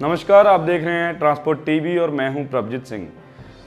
नमस्कार, आप देख रहे हैं ट्रांसपोर्ट टीवी और मैं हूं प्रभजीत सिंह।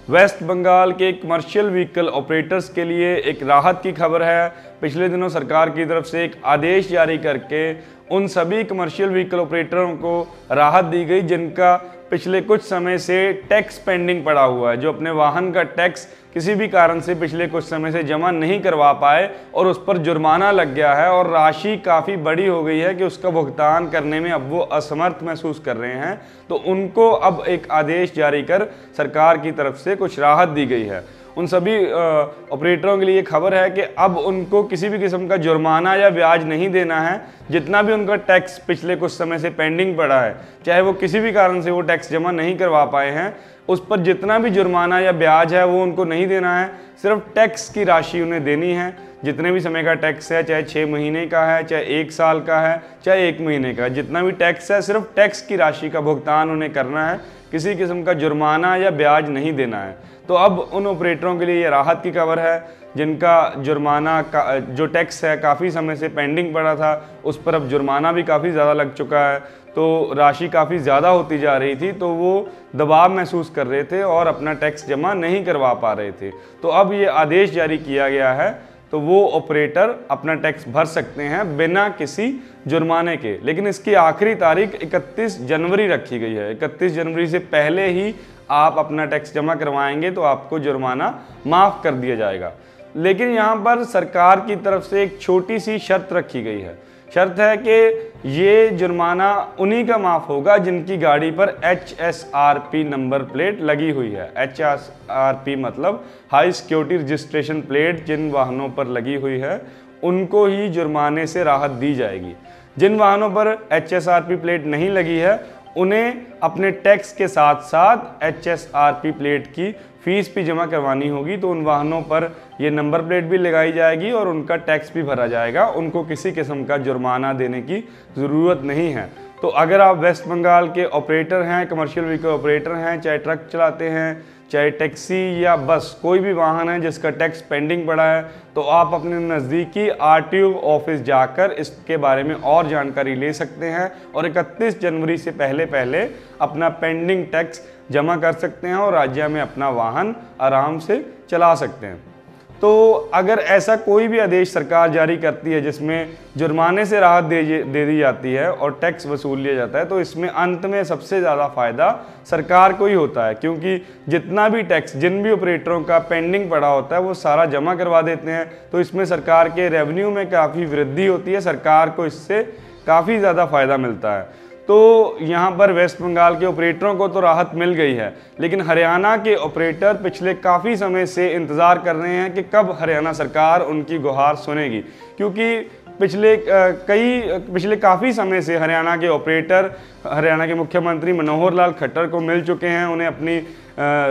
वेस्ट बंगाल के कमर्शियल व्हीकल ऑपरेटर्स के लिए एक राहत की खबर है। पिछले दिनों सरकार की तरफ से एक आदेश जारी करके उन सभी कमर्शियल व्हीकल ऑपरेटरों को राहत दी गई जिनका पिछले कुछ समय से टैक्स पेंडिंग पड़ा हुआ है, जो अपने वाहन का टैक्स किसी भी कारण से पिछले कुछ समय से जमा नहीं करवा पाए और उस पर जुर्माना लग गया है और राशि काफ़ी बड़ी हो गई है कि उसका भुगतान करने में अब वो असमर्थ महसूस कर रहे हैं। तो उनको अब एक आदेश जारी कर सरकार की तरफ से कुछ राहत दी गई है। उन सभी ऑपरेटरों के लिए खबर है कि अब उनको किसी भी किस्म का जुर्माना या ब्याज नहीं देना है। जितना भी उनका टैक्स पिछले कुछ समय से पेंडिंग पड़ा है, चाहे वो किसी भी कारण से वो टैक्स जमा नहीं करवा पाए हैं, उस पर जितना भी जुर्माना या ब्याज है वो उनको नहीं देना है। सिर्फ टैक्स की राशि उन्हें देनी है। जितने भी समय का टैक्स है, चाहे 6 महीने का है, चाहे 1 साल का है, चाहे 1 महीने का है, जितना भी टैक्स है सिर्फ टैक्स की राशि का भुगतान उन्हें करना है। किसी किस्म का जुर्माना या ब्याज नहीं देना है। तो अब उन ऑपरेटरों के लिए ये राहत की खबर है जिनका जुर्माना का जो टैक्स है काफ़ी समय से पेंडिंग पड़ा था, उस पर अब जुर्माना भी काफ़ी ज़्यादा लग चुका है। तो राशि काफ़ी ज़्यादा होती जा रही थी, तो वो दबाव महसूस कर रहे थे और अपना टैक्स जमा नहीं करवा पा रहे थे। तो अब ये आदेश जारी किया गया है, तो वो ऑपरेटर अपना टैक्स भर सकते हैं बिना किसी जुर्माने के। लेकिन इसकी आखिरी तारीख 31 जनवरी रखी गई है। 31 जनवरी से पहले ही आप अपना टैक्स जमा करवाएंगे तो आपको जुर्माना माफ़ कर दिया जाएगा। लेकिन यहाँ पर सरकार की तरफ से एक छोटी सी शर्त रखी गई है। शर्त है कि ये जुर्माना उन्हीं का माफ़ होगा जिनकी गाड़ी पर HSRP नंबर प्लेट लगी हुई है। HSRP मतलब हाई सिक्योरिटी रजिस्ट्रेशन प्लेट जिन वाहनों पर लगी हुई है उनको ही जुर्माने से राहत दी जाएगी। जिन वाहनों पर HSRP प्लेट नहीं लगी है उन्हें अपने टैक्स के साथ साथ HSRP प्लेट की फीस भी जमा करवानी होगी। तो उन वाहनों पर ये नंबर प्लेट भी लगाई जाएगी और उनका टैक्स भी भरा जाएगा। उनको किसी किस्म का जुर्माना देने की ज़रूरत नहीं है। तो अगर आप वेस्ट बंगाल के ऑपरेटर हैं, कमर्शियल व्हीकल ऑपरेटर हैं, चाहे ट्रक चलाते हैं, चाहे टैक्सी या बस, कोई भी वाहन है जिसका टैक्स पेंडिंग पड़ा है, तो आप अपने नज़दीकी RTO ऑफिस जाकर इसके बारे में और जानकारी ले सकते हैं और 31 जनवरी से पहले अपना पेंडिंग टैक्स जमा कर सकते हैं और राज्य में अपना वाहन आराम से चला सकते हैं। तो अगर ऐसा कोई भी आदेश सरकार जारी करती है जिसमें जुर्माने से राहत दे दी जाती है और टैक्स वसूल लिया जाता है, तो इसमें अंत में सबसे ज़्यादा फ़ायदा सरकार को ही होता है, क्योंकि जितना भी टैक्स जिन भी ऑपरेटरों का पेंडिंग पड़ा होता है वो सारा जमा करवा देते हैं। तो इसमें सरकार के रेवेन्यू में काफ़ी वृद्धि होती है, सरकार को इससे काफ़ी ज़्यादा फ़ायदा मिलता है। तो यहाँ पर वेस्ट बंगाल के ऑपरेटरों को तो राहत मिल गई है, लेकिन हरियाणा के ऑपरेटर पिछले काफ़ी समय से इंतज़ार कर रहे हैं कि कब हरियाणा सरकार उनकी गुहार सुनेगी, क्योंकि पिछले काफ़ी समय से हरियाणा के ऑपरेटर हरियाणा के मुख्यमंत्री मनोहर लाल खट्टर को मिल चुके हैं। उन्हें अपनी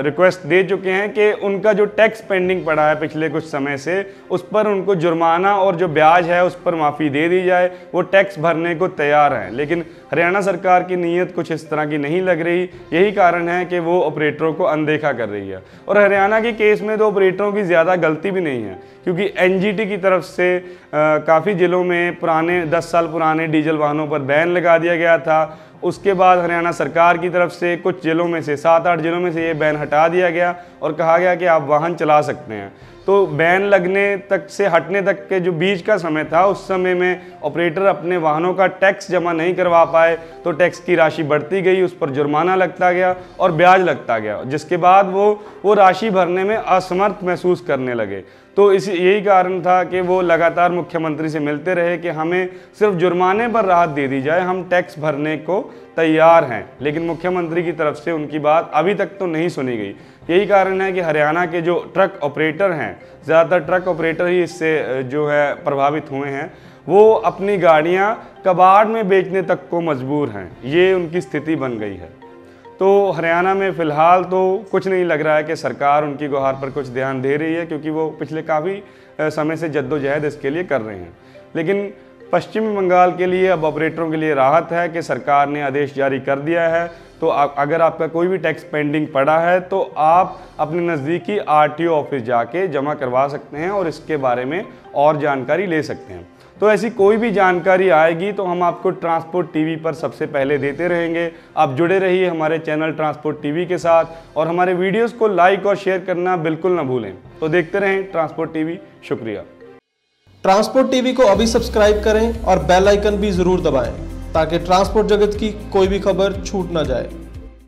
रिक्वेस्ट दे चुके हैं कि उनका जो टैक्स पेंडिंग पड़ा है पिछले कुछ समय से, उस पर उनको जुर्माना और जो ब्याज है उस पर माफ़ी दे दी जाए। वो टैक्स भरने को तैयार हैं, लेकिन हरियाणा सरकार की नीयत कुछ इस तरह की नहीं लग रही। यही कारण है कि वो ऑपरेटरों को अनदेखा कर रही है। और हरियाणा के केस में तो ऑपरेटरों की ज़्यादा गलती भी नहीं है, क्योंकि NGT की तरफ से काफ़ी जिलों में पुराने 10 साल पुराने डीजल वाहनों पर बैन लगा दिया गया था। उसके बाद हरियाणा सरकार की तरफ से कुछ जिलों में से 7-8 जिलों में से ये बैन हटा दिया गया और कहा गया कि आप वाहन चला सकते हैं। तो बैन लगने तक से हटने तक के जो बीच का समय था, उस समय में ऑपरेटर अपने वाहनों का टैक्स जमा नहीं करवा पाए, तो टैक्स की राशि बढ़ती गई, उस पर जुर्माना लगता गया और ब्याज लगता गया, जिसके बाद वो राशि भरने में असमर्थ महसूस करने लगे। तो यही कारण था कि वो लगातार मुख्यमंत्री से मिलते रहे कि हमें सिर्फ जुर्माने पर राहत दे दी जाए, हम टैक्स भरने को तैयार हैं। लेकिन मुख्यमंत्री की तरफ से उनकी बात अभी तक तो नहीं सुनी गई। यही कारण है कि हरियाणा के जो ट्रक ऑपरेटर हैं, ज़्यादातर ट्रक ऑपरेटर ही इससे जो है प्रभावित हुए हैं, वो अपनी गाड़ियां कबाड़ में बेचने तक को मजबूर हैं। ये उनकी स्थिति बन गई है। तो हरियाणा में फ़िलहाल तो कुछ नहीं लग रहा है कि सरकार उनकी गुहार पर कुछ ध्यान दे रही है, क्योंकि वो पिछले काफ़ी समय से जद्दोजहद इसके लिए कर रहे हैं। लेकिन पश्चिमी बंगाल के लिए अब ऑपरेटरों के लिए राहत है कि सरकार ने आदेश जारी कर दिया है। तो अगर आपका कोई भी टैक्स पेंडिंग पड़ा है तो आप अपने नज़दीकी RTO ऑफिस जाके जमा करवा सकते हैं और इसके बारे में और जानकारी ले सकते हैं। तो ऐसी कोई भी जानकारी आएगी तो हम आपको ट्रांसपोर्ट टीवी पर सबसे पहले देते रहेंगे। आप जुड़े रहिए हमारे चैनल ट्रांसपोर्ट टीवी के साथ और हमारे वीडियोस को लाइक और शेयर करना बिल्कुल ना भूलें। तो देखते रहें ट्रांसपोर्ट टीवी। शुक्रिया। ट्रांसपोर्ट टीवी को अभी सब्सक्राइब करें और बेल आइकन भी जरूर दबाएं ताकि ट्रांसपोर्ट जगत की कोई भी खबर छूट ना जाए।